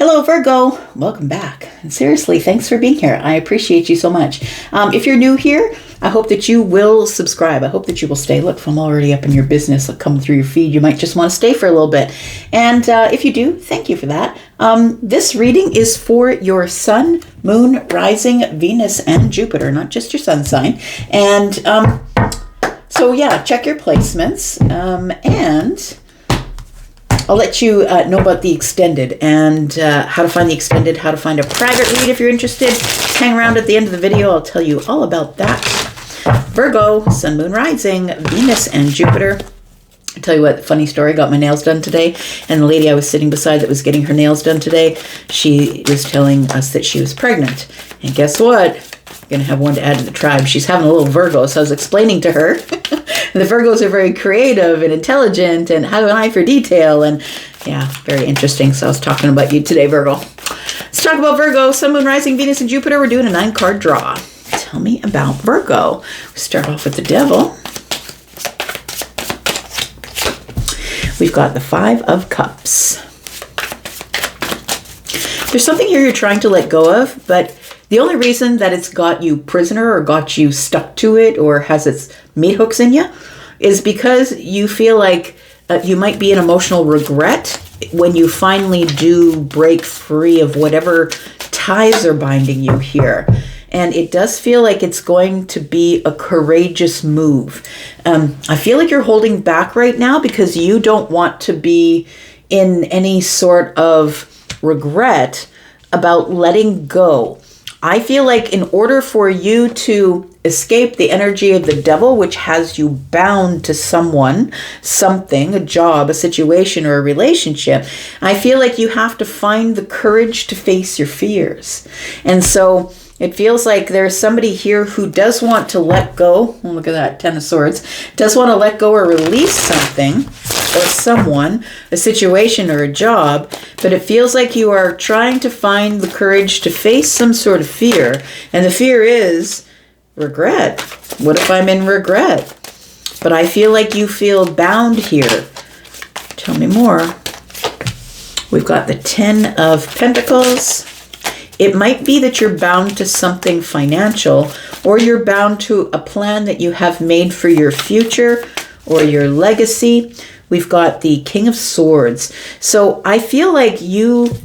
Hello, Virgo. Welcome back. And seriously, thanks for being here. I appreciate you so much. If you're new here, I hope that you will subscribe. I hope that you will stay. Look, if I'm already up in your business, coming through your feed, you might just want to stay for a little bit. And if you do, thank you for that. This reading is for your sun, moon, rising, Venus, and Jupiter, not just your sun sign. And so, yeah, check your placements. And I'll let you know about the extended and how to find the extended, how to find a private read if you're interested. Hang around at the end of the video. I'll tell you all about that. Virgo, sun, moon, rising, Venus, and Jupiter. I'll tell you what, funny story, got my nails done today. And the lady I was sitting beside that was getting her nails done today, she was telling us that she was pregnant. And guess what? Going to have one to add to the tribe. She's having a little Virgo, so I was explaining to her. The Virgos are very creative and intelligent and have an eye for detail, and yeah, very interesting. So I was talking about you today, Virgo. Let's talk about Virgo, sun, moon, rising, Venus, and Jupiter. We're doing a 9-card draw. Tell me about Virgo. We start off with the Devil. We've got the 5 of Cups. There's something here you're trying to let go of, but the only reason that it's got you prisoner or got you stuck to it or has its meat hooks in you is because you feel like you might be in emotional regret when you finally do break free of whatever ties are binding you here. And it does feel like it's going to be a courageous move. I feel like you're holding back right now because you don't want to be in any sort of regret about letting go. I feel like in order for you to escape the energy of the devil, which has you bound to someone, something, a job, a situation, or a relationship, I feel like you have to find the courage to face your fears. And so it feels like there's somebody here who does want to let go. Oh, look at that, 10 of Swords. Does want to let go or release something or someone, a situation or a job, but it feels like you are trying to find the courage to face some sort of fear. And the fear is regret. What if I'm in regret? But I feel like you feel bound here. Tell me more. We've got the 10 of Pentacles. It might be that you're bound to something financial, or you're bound to a plan that you have made for your future or your legacy. We've got the King of Swords. So I feel like you,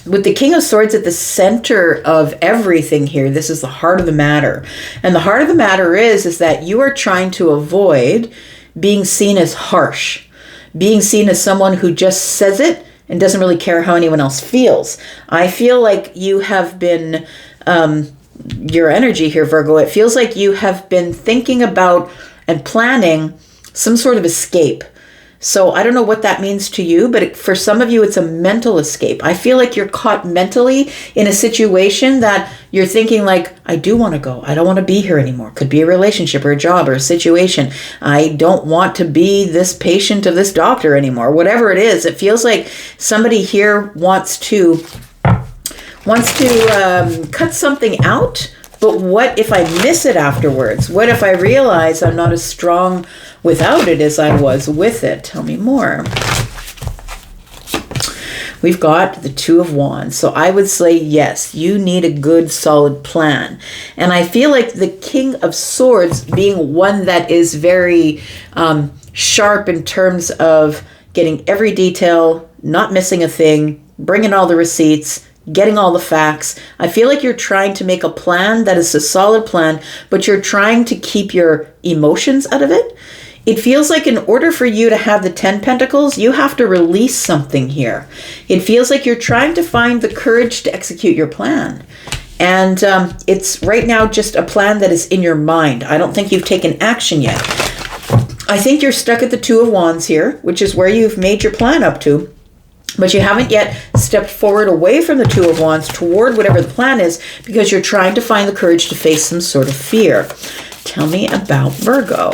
with the King of Swords at the center of everything here, this is the heart of the matter. And the heart of the matter is that you are trying to avoid being seen as harsh, being seen as someone who just says it and doesn't really care how anyone else feels. I feel like you have been, your energy here, Virgo, it feels like you have been thinking about and planning some sort of escape. So I don't know what that means to you, but for some of you, it's a mental escape. I feel like you're caught mentally in a situation that you're thinking like, I do want to go. I don't want to be here anymore. Could be a relationship or a job or a situation. I don't want to be this patient of this doctor anymore. Whatever it is, it feels like somebody here wants to cut something out. But what if I miss it afterwards? What if I realize I'm not as strong without it as I was with it? Tell me more. We've got the 2 of Wands. So I would say, yes, you need a good, solid plan. And I feel like the King of Swords being one that is very sharp in terms of getting every detail, not missing a thing, bringing all the receipts, getting all the facts. I feel like you're trying to make a plan that is a solid plan, but you're trying to keep your emotions out of it. It feels like in order for you to have the 10 Pentacles, you have to release something here. It feels like you're trying to find the courage to execute your plan. And it's right now just a plan that is in your mind. I don't think you've taken action yet. I think you're stuck at the 2 of Wands here, which is where you've made your plan up to. But you haven't yet stepped forward away from the 2 of Wands toward whatever the plan is because you're trying to find the courage to face some sort of fear. Tell me about Virgo.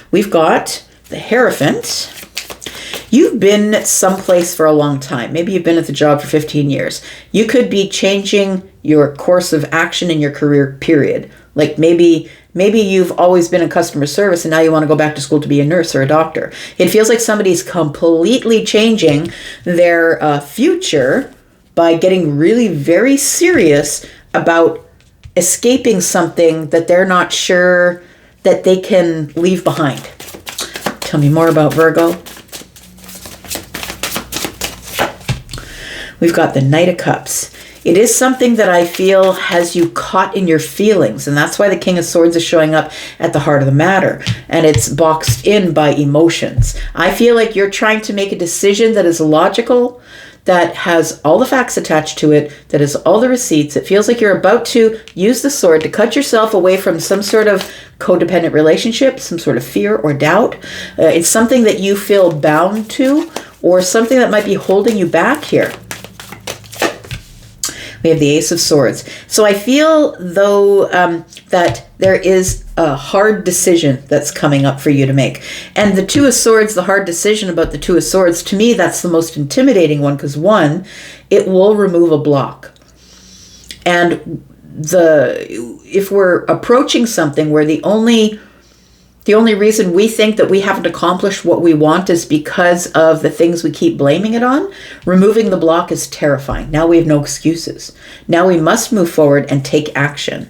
We've got the Hierophant. You've been someplace for a long time. Maybe you've been at the job for 15 years. You could be changing your course of action in your career, period. Like maybe maybe you've always been in customer service and now you want to go back to school to be a nurse or a doctor. It feels like somebody's completely changing their future by getting really very serious about escaping something that they're not sure that they can leave behind. Tell me more about Virgo. We've got the Knight of Cups. It is something that I feel has you caught in your feelings, and that's why the King of Swords is showing up at the heart of the matter, and it's boxed in by emotions. I feel like you're trying to make a decision that is logical, that has all the facts attached to it, that has all the receipts. It feels like you're about to use the sword to cut yourself away from some sort of codependent relationship, some sort of fear or doubt. It's something that you feel bound to, or something that might be holding you back here. We have the Ace of Swords. So I feel, though, that there is a hard decision that's coming up for you to make. And the Two of Swords, the hard decision about the Two of Swords, to me, that's the most intimidating one, because one, it will remove a block. And if we're approaching something where the only reason we think that we haven't accomplished what we want is because of the things we keep blaming it on, removing the block is terrifying. Now we have no excuses. Now we must move forward and take action.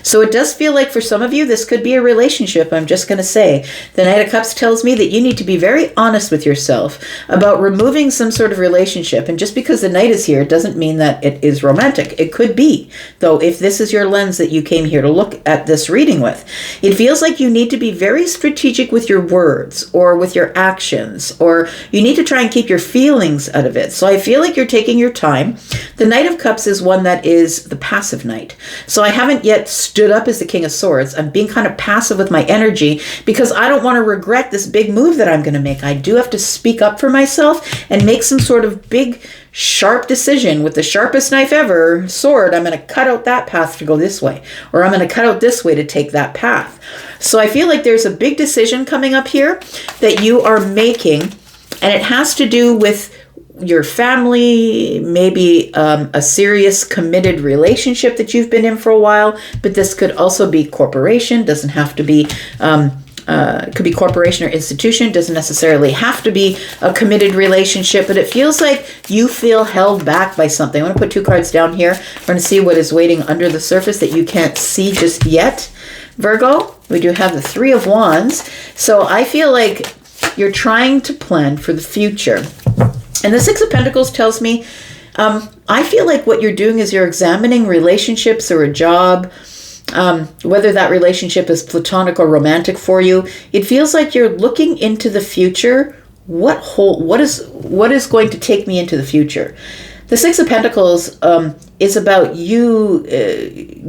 So it does feel like for some of you, this could be a relationship. I'm just going to say the Knight of Cups tells me that you need to be very honest with yourself about removing some sort of relationship. And just because the Knight is here doesn't mean that it is romantic. It could be, though, if this is your lens that you came here to look at this reading with. It feels like you need to be very strategic with your words or with your actions, or you need to try and keep your feelings out of it. So I feel like you're taking your time. The Knight of Cups is one that is the passive knight. So I haven't yet stood up as the King of Swords. I'm being kind of passive with my energy because I don't want to regret this big move that I'm going to make. I do have to speak up for myself and make some sort of big, sharp decision with the sharpest knife ever, sword. I'm going to cut out that path to go this way, or I'm going to cut out this way to take that path. So I feel like there's a big decision coming up here that you are making, and it has to do with your family, maybe a serious committed relationship that you've been in for a while, but this could also be corporation, doesn't have to be, could be corporation or institution, doesn't necessarily have to be a committed relationship, but it feels like you feel held back by something. I'm going to put 2 cards down here. We're going to see what is waiting under the surface that you can't see just yet. Virgo, we do have the 3 of Wands. So I feel like you're trying to plan for the future. And the 6 of Pentacles tells me, I feel like what you're doing is you're examining relationships or a job, whether that relationship is platonic or romantic for you. It feels like you're looking into the future. What is going to take me into the future? The 6 of Pentacles is about you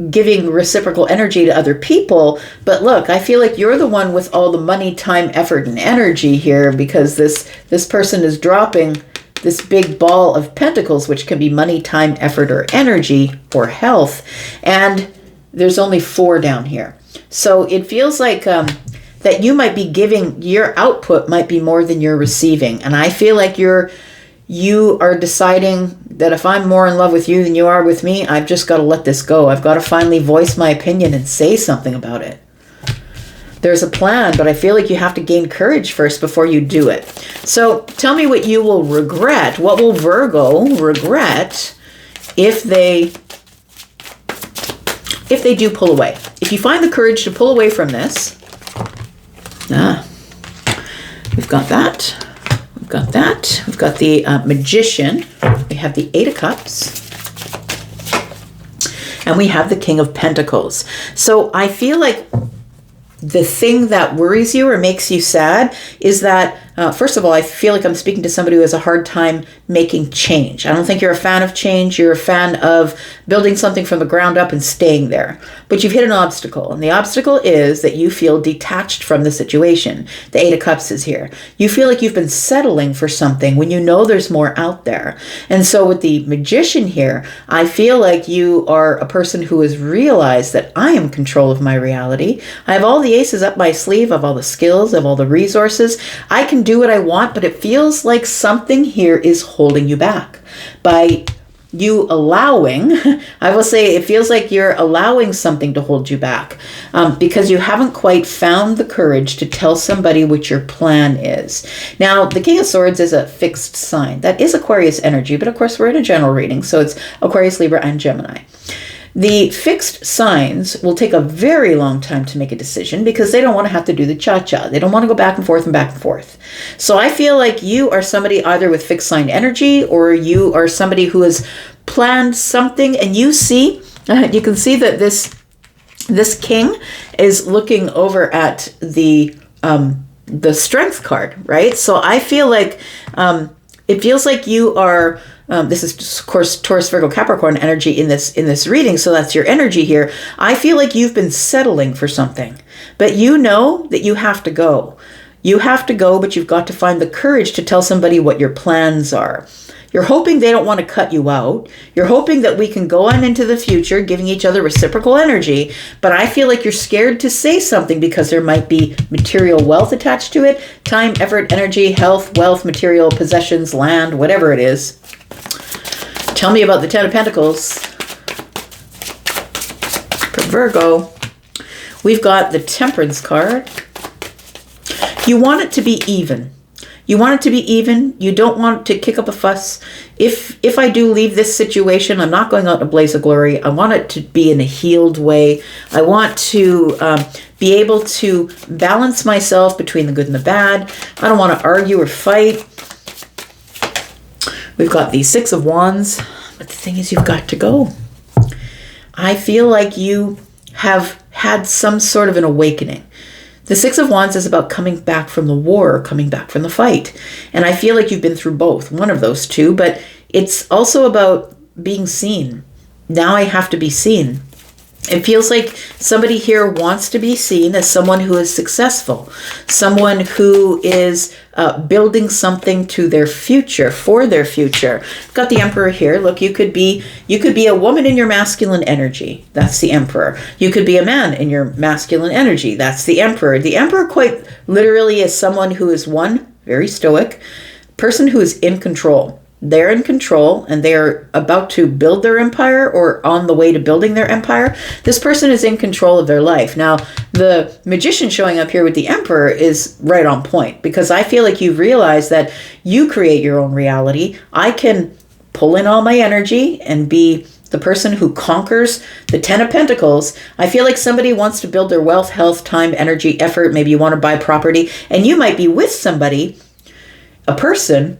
giving reciprocal energy to other people. But look, I feel like you're the one with all the money, time, effort, and energy here, because this person is dropping this big ball of pentacles, which can be money, time, effort, or energy, or health. And there's only 4 down here. So it feels like that you might be giving, your output might be more than you're receiving. And I feel like you are deciding that if I'm more in love with you than you are with me, I've just got to let this go. I've got to finally voice my opinion and say something about it. There's a plan, but I feel like you have to gain courage first before you do it. So tell me what you will regret. What will Virgo regret if they do pull away? If you find the courage to pull away from this, we've got that. We've got that. We've got the Magician. We have the 8 of Cups. And we have the King of Pentacles. So I feel like the thing that worries you or makes you sad is that, first of all, I feel like I'm speaking to somebody who has a hard time making change. I don't think you're a fan of change. You're a fan of building something from the ground up and staying there. But you've hit an obstacle, and the obstacle is that you feel detached from the situation. The 8 of Cups is here. You feel like you've been settling for something when you know there's more out there. And so with the Magician here, I feel like you are a person who has realized that I am in control of my reality. I have all the aces up my sleeve, I have all the skills, I have all the resources. I can do what I want, but it feels like something here is holding you back by you allowing, I will say it feels like you're allowing something to hold you back because you haven't quite found the courage to tell somebody what your plan is. Now, the King of Swords is a fixed sign. That is Aquarius energy, but of course we're in a general reading, so it's Aquarius, Libra, and Gemini. The fixed signs will take a very long time to make a decision because they don't want to have to do the cha-cha. They don't want to go back and forth and back and forth. So I feel like you are somebody either with fixed sign energy, or you are somebody who has planned something, and you can see that this king is looking over at the strength card, right? So I feel like it feels like you are. This is, of course, Taurus, Virgo, Capricorn energy in this reading, so that's your energy here. I feel like you've been settling for something, but you know that you have to go. You have to go, but you've got to find the courage to tell somebody what your plans are. You're hoping they don't want to cut you out. You're hoping that we can go on into the future, giving each other reciprocal energy, but I feel like you're scared to say something because there might be material wealth attached to it. Time, effort, energy, health, wealth, material, possessions, land, whatever it is. Tell me about the Ten of Pentacles. For Virgo, we've got the Temperance card. You want it to be even. You want it to be even. You don't want to kick up a fuss. If I do leave this situation, I'm not going out in a blaze of glory. I want it to be in a healed way. I want to be able to balance myself between the good and the bad. I don't want to argue or fight. We've got the Six of Wands, but the thing is, you've got to go. I feel like you have had some sort of an awakening. The Six of Wands is about coming back from the war, coming back from the fight. And I feel like you've been through both, one of those two, but it's also about being seen. Now I have to be seen. It feels like somebody here wants to be seen as someone who is successful, someone who is building something to their future, for their future. Got the Emperor here. Look, you could be a woman in your masculine energy. That's the Emperor. You could be a man in your masculine energy. That's the Emperor. The Emperor quite literally is someone who is one, very stoic, person who is in control. They're in control and they're about to build their empire or on the way to building their empire. This person is in control of their life. Now, the Magician showing up here with the Emperor is right on point because I feel like you've realized that you create your own reality. I can pull in all my energy and be the person who conquers the Ten of Pentacles. I feel like somebody wants to build their wealth, health, time, energy, effort. Maybe you want to buy property and you might be with somebody, a person,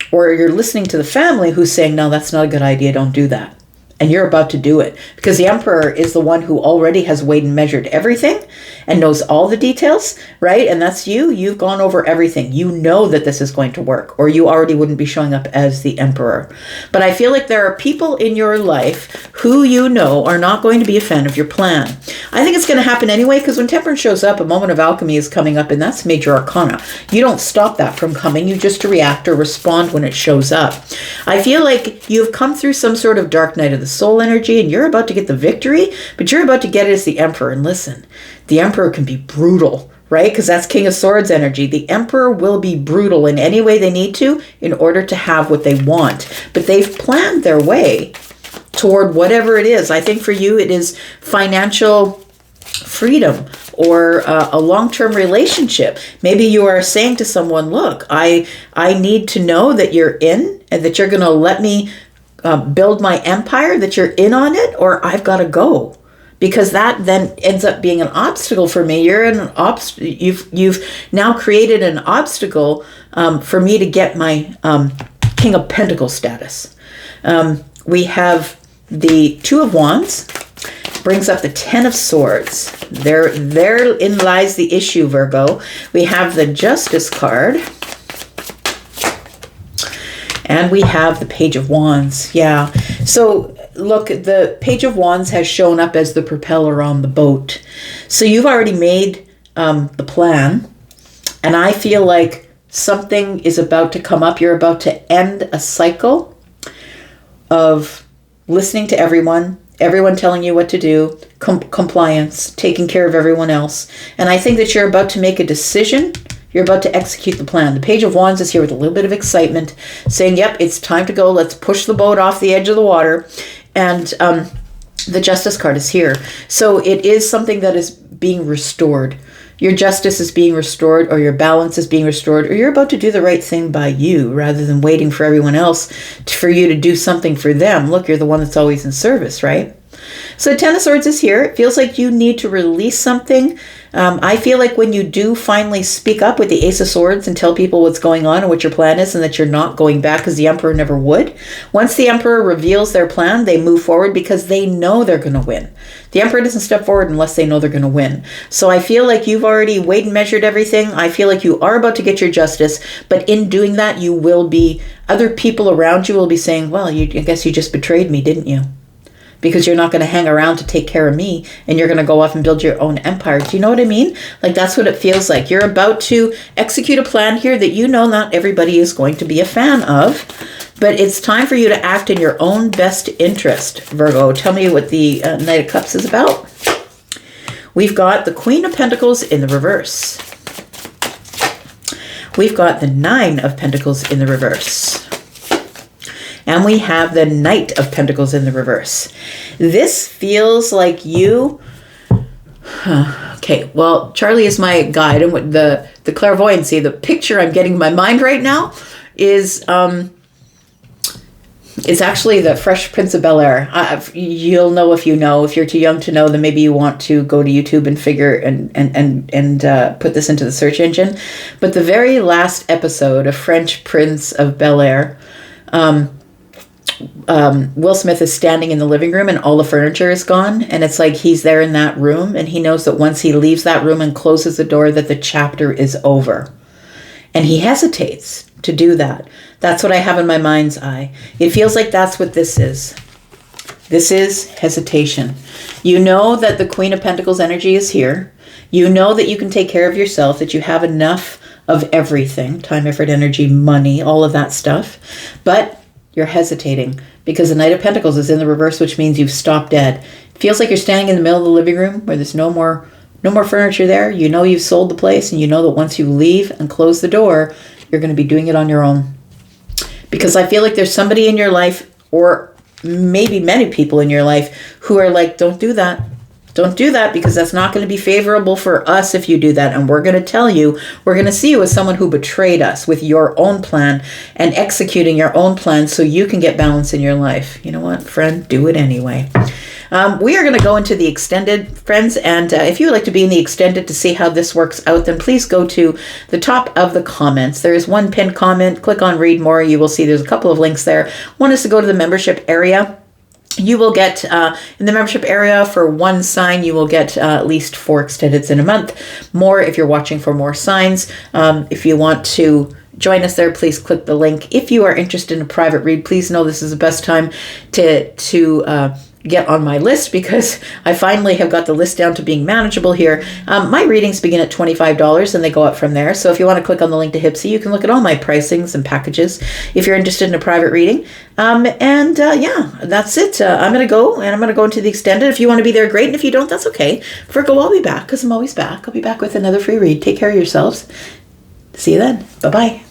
or you're listening to the family who's saying, no, that's not a good idea, don't do that. And you're about to do it. Because the Emperor is the one who already has weighed and measured everything and knows all the details, right? And that's you. You've gone over everything. You know that this is going to work, or you already wouldn't be showing up as the Emperor. But I feel like there are people in your life who you know are not going to be a fan of your plan. I think it's going to happen anyway, because when Temperance shows up, a moment of alchemy is coming up, and that's major arcana. You don't stop that from coming. You just react or respond when it shows up. I feel like you've come through some sort of dark night of the soul energy and you're about to get the victory, but you're about to get it as the Emperor. And listen, the Emperor can be brutal, right? Because that's King of Swords energy. The Emperor will be brutal in any way they need to in order to have what they want. But they've planned their way toward whatever it is. I think for you it is financial freedom or a long-term relationship. Maybe you are saying to someone, look, I need to know that you're in and that you're going to let me build my empire, that you're in on it, or I've got to go. Because that then ends up being an obstacle for me. You're in an you've now created an obstacle for me to get my King of Pentacles status. We have the Two of Wands, brings up the Ten of Swords. Therein lies the issue, Virgo. We have the Justice card. And we have the Page of Wands. Yeah. So look, the Page of Wands has shown up as the propeller on the boat. So you've already made the plan. And I feel like something is about to come up. You're about to end a cycle of listening to everyone telling you what to do, compliance, taking care of everyone else. And I think that you're about to make a decision You're about to execute the plan. The Page of Wands is here with a little bit of excitement, saying, yep, it's time to go. Let's push the boat off the edge of the water. And the Justice card is here. So it is something that is being restored. Your justice is being restored, or your balance is being restored, or you're about to do the right thing by you rather than waiting for everyone else for you to do something for them. Look, you're the one that's always in service, right? So Ten of Swords is here. It feels like you need to release something. I feel like when you do finally speak up with the Ace of Swords and tell people what's going on and what your plan is and that you're not going back, because the Emperor never would. Once the Emperor reveals their plan, they move forward because they know they're going to win. The Emperor doesn't step forward unless they know they're going to win. So I feel like you've already weighed and measured everything. I feel like you are about to get your justice, but in doing that, you will be, other people around you will be saying, well, I guess you just betrayed me, didn't you? Because you're not going to hang around to take care of me, and you're going to go off and build your own empire. Do you know what I mean? Like, that's what it feels like. You're about to execute a plan here that you know not everybody is going to be a fan of, but it's time for you to act in your own best interest, Virgo. Tell me what the Knight of Cups is about. We've got the Queen of Pentacles in the reverse. We've got the Nine of Pentacles in the reverse. And we have the Knight of Pentacles in the reverse. This feels like you... Okay, well, Charlie is my guide. And what the clairvoyancy, the picture I'm getting in my mind right now is actually the Fresh Prince of Bel-Air. You'll know if you know. If you're too young to know, then maybe you want to go to YouTube and figure and put this into the search engine. But the very last episode of Fresh Prince of Bel-Air... Will Smith is standing in the living room and all the furniture is gone, and it's like he's there in that room, and he knows that once he leaves that room and closes the door that the chapter is over, and he hesitates to do that. That's what I have in my mind's eye. It feels like that's what this is. This is hesitation. You know that the Queen of Pentacles energy is here. You know that you can take care of yourself, that you have enough of everything, time, effort, energy, money, all of that stuff, but you're hesitating because the Knight of Pentacles is in the reverse, which means you've stopped dead. It feels like you're standing in the middle of the living room where there's no more furniture there. You know you've sold the place, and you know that once you leave and close the door, you're going to be doing it on your own. Because I feel like there's somebody in your life, or maybe many people in your life, who are like, don't do that. Don't do that, because that's not going to be favorable for us if you do that. And we're going to tell you, we're going to see you as someone who betrayed us with your own plan and executing your own plan so you can get balance in your life. You know what, friend? Do it anyway. We are going to go into the extended, friends. And if you would like to be in the extended to see how this works out, then please go to the top of the comments. There is one pinned comment. Click on read more. You will see there's a couple of links there. One is to go to the membership area. You will get, in the membership area, for one sign, you will get at least 4 extendeds in a month. More if you're watching for more signs. If you want to join us there, please click the link. If you are interested in a private read, please know this is the best time to get on my list, because I finally have got the list down to being manageable here. My readings begin at $25 and they go up from there. So if you want to click on the link to Hypsee, you can look at all my pricings and packages if you're interested in a private reading. Yeah, that's it. I'm going to go, and I'm going to go into the extended. If you want to be there, great. And if you don't, that's okay. Virgo, I'll be back, because I'm always back. I'll be back with another free read. Take care of yourselves. See you then. Bye-bye.